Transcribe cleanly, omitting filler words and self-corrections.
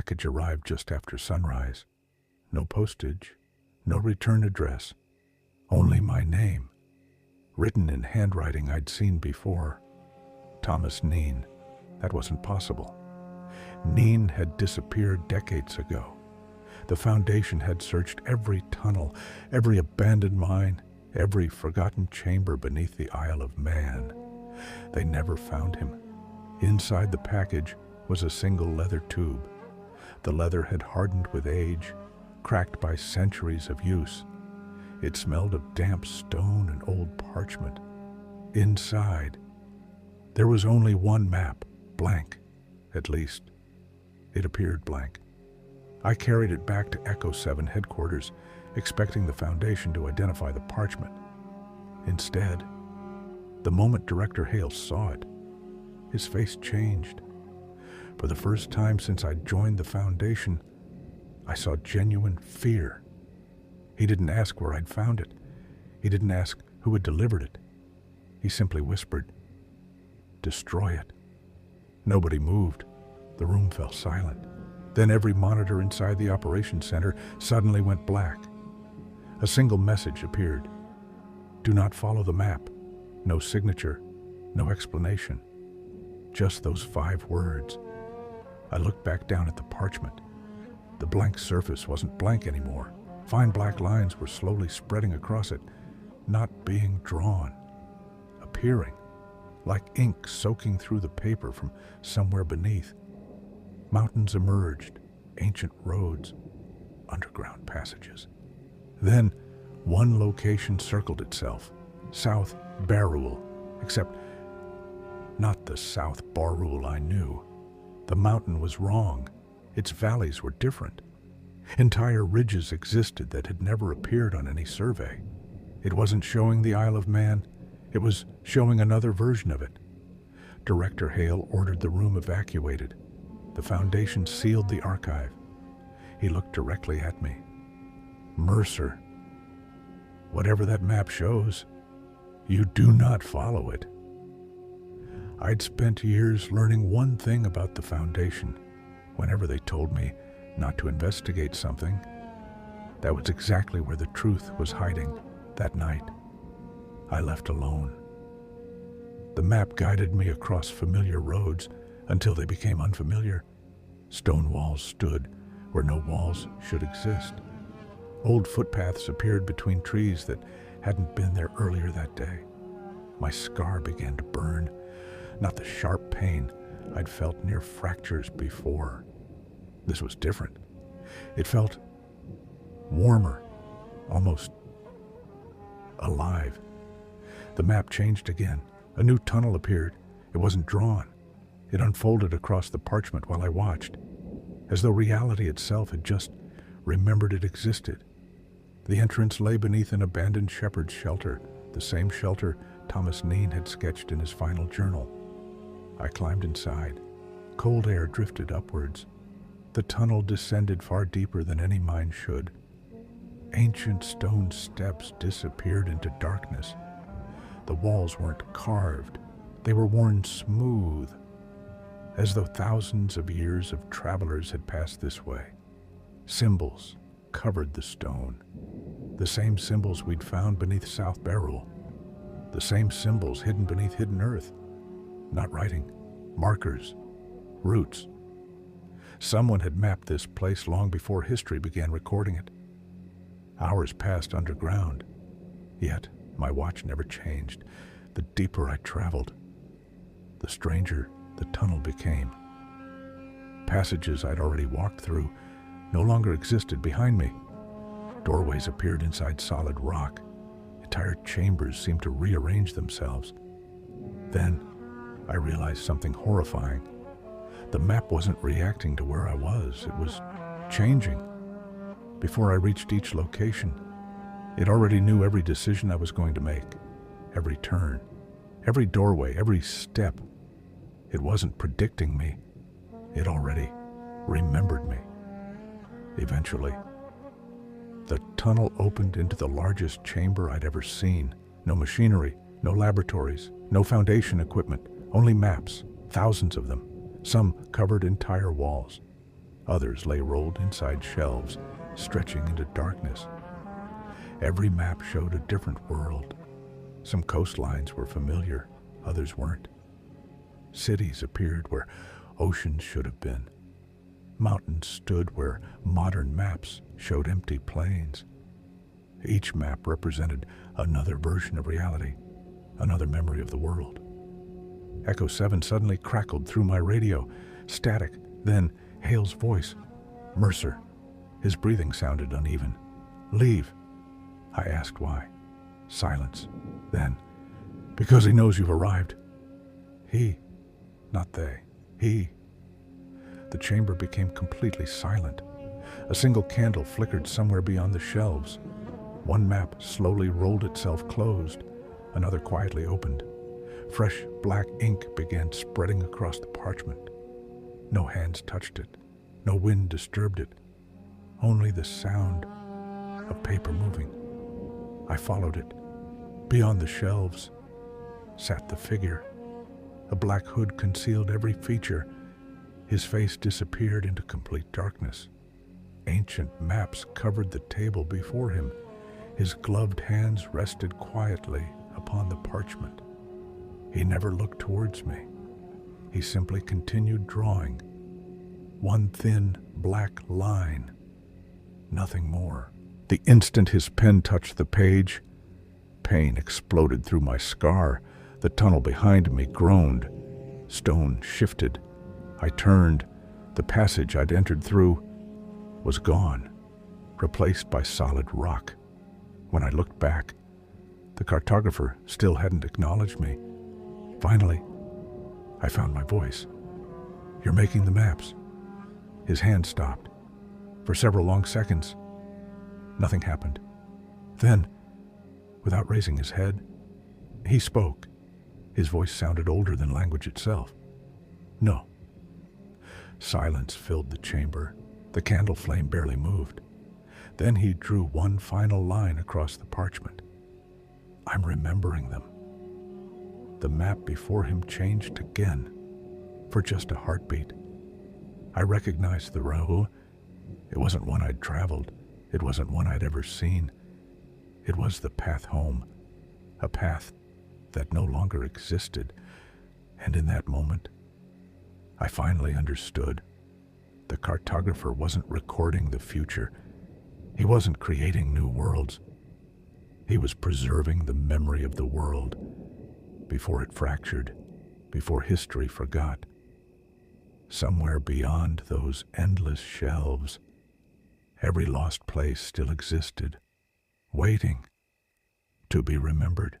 package arrived just after sunrise. No postage, no return address, only my name, written in handwriting I'd seen before. Thomas Neen. That wasn't possible. Neen had disappeared decades ago. The Foundation had searched every tunnel, every abandoned mine, every forgotten chamber beneath the Isle of Man. They never found him. Inside the package was a single leather tube. The leather had hardened with age, cracked by centuries of use. It smelled of damp stone and old parchment. Inside, there was only one map, blank, at least. It appeared blank. I carried it back to Echo 7 headquarters, expecting the Foundation to identify the parchment. Instead, the moment Director Hale saw it, his face changed. For the first time since I'd joined the Foundation, I saw genuine fear. He didn't ask where I'd found it. He didn't ask who had delivered it. He simply whispered, "Destroy it." Nobody moved. The room fell silent. Then every monitor inside the operations center suddenly went black. A single message appeared. "Do not follow the map." No signature, no explanation. Just those 5 words. I looked back down at the parchment. The blank surface wasn't blank anymore. Fine black lines were slowly spreading across it, not being drawn, appearing, like ink soaking through the paper from somewhere beneath. Mountains emerged, ancient roads, underground passages. Then, one location circled itself, South Barruel, except not the South Barruel I knew. The mountain was wrong. Its valleys were different. Entire ridges existed that had never appeared on any survey. It wasn't showing the Isle of Man. It was showing another version of it. Director Hale ordered the room evacuated. The Foundation sealed the archive. He looked directly at me. "Mercer, whatever that map shows, you do not follow it." I'd spent years learning one thing about the Foundation. Whenever they told me not to investigate something, that was exactly where the truth was hiding. That night, I left alone. The map guided me across familiar roads until they became unfamiliar. Stone walls stood where no walls should exist. Old footpaths appeared between trees that hadn't been there earlier that day. My scar began to burn, not the sharp pain I'd felt near fractures before. This was different. It felt warmer, almost alive. The map changed again. A new tunnel appeared. It wasn't drawn. It unfolded across the parchment while I watched, as though reality itself had just remembered it existed. The entrance lay beneath an abandoned shepherd's shelter, the same shelter Thomas Neen had sketched in his final journal. I climbed inside. Cold air drifted upwards. The tunnel descended far deeper than any mine should. Ancient stone steps disappeared into darkness. The walls weren't carved. They were worn smooth, as though thousands of years of travelers had passed this way. Symbols covered the stone. The same symbols we'd found beneath South Barruel. The same symbols hidden beneath hidden earth. Not writing, markers, roots. Someone had mapped this place long before history began recording it. Hours passed underground, yet my watch never changed. The deeper I traveled, the stranger the tunnel became. Passages I'd already walked through no longer existed behind me. Doorways appeared inside solid rock. Entire chambers seemed to rearrange themselves. Then I realized something horrifying. The map wasn't reacting to where I was. It was changing. Before I reached each location, it already knew every decision I was going to make, every turn, every doorway, every step. It wasn't predicting me. It already remembered me. Eventually, the tunnel opened into the largest chamber I'd ever seen. No machinery, no laboratories, no Foundation equipment, only maps, thousands of them. Some covered entire walls. Others lay rolled inside shelves, stretching into darkness. Every map showed a different world. Some coastlines were familiar, others weren't. Cities appeared where oceans should have been. Mountains stood where modern maps showed empty plains. Each map represented another version of reality, another memory of the world. Echo 7 suddenly crackled through my radio. Static, then Hale's voice. Mercer. His breathing sounded uneven. Leave. I asked why. Silence. Then, because he knows you've arrived. He, not they. He. The chamber became completely silent. A single candle flickered somewhere beyond the shelves. One map slowly rolled itself closed. Another quietly opened. Fresh black ink began spreading across the parchment. No hands touched it. No wind disturbed it. Only the sound of paper moving. I followed it. Beyond the shelves sat the figure. A black hood concealed every feature. His face disappeared into complete darkness. Ancient maps covered the table before him. His gloved hands rested quietly upon the parchment. He never looked towards me. He simply continued drawing. One thin, black line. Nothing more. The instant his pen touched the page, pain exploded through my scar. The tunnel behind me groaned. Stone shifted. I turned. The passage I'd entered through was gone, replaced by solid rock. When I looked back, the cartographer still hadn't acknowledged me. Finally, I found my voice. You're making the maps. His hand stopped. For several long seconds, nothing happened. Then, without raising his head, he spoke. His voice sounded older than language itself. No. Silence filled the chamber. The candle flame barely moved. Then he drew one final line across the parchment. I'm remembering them. The map before him changed again, for just a heartbeat. I recognized the road. It wasn't one I'd traveled. It wasn't one I'd ever seen. It was the path home, a path that no longer existed. And in that moment, I finally understood. The cartographer wasn't recording the future. He wasn't creating new worlds. He was preserving the memory of the world before it fractured, before history forgot. Somewhere beyond those endless shelves, every lost place still existed, waiting to be remembered.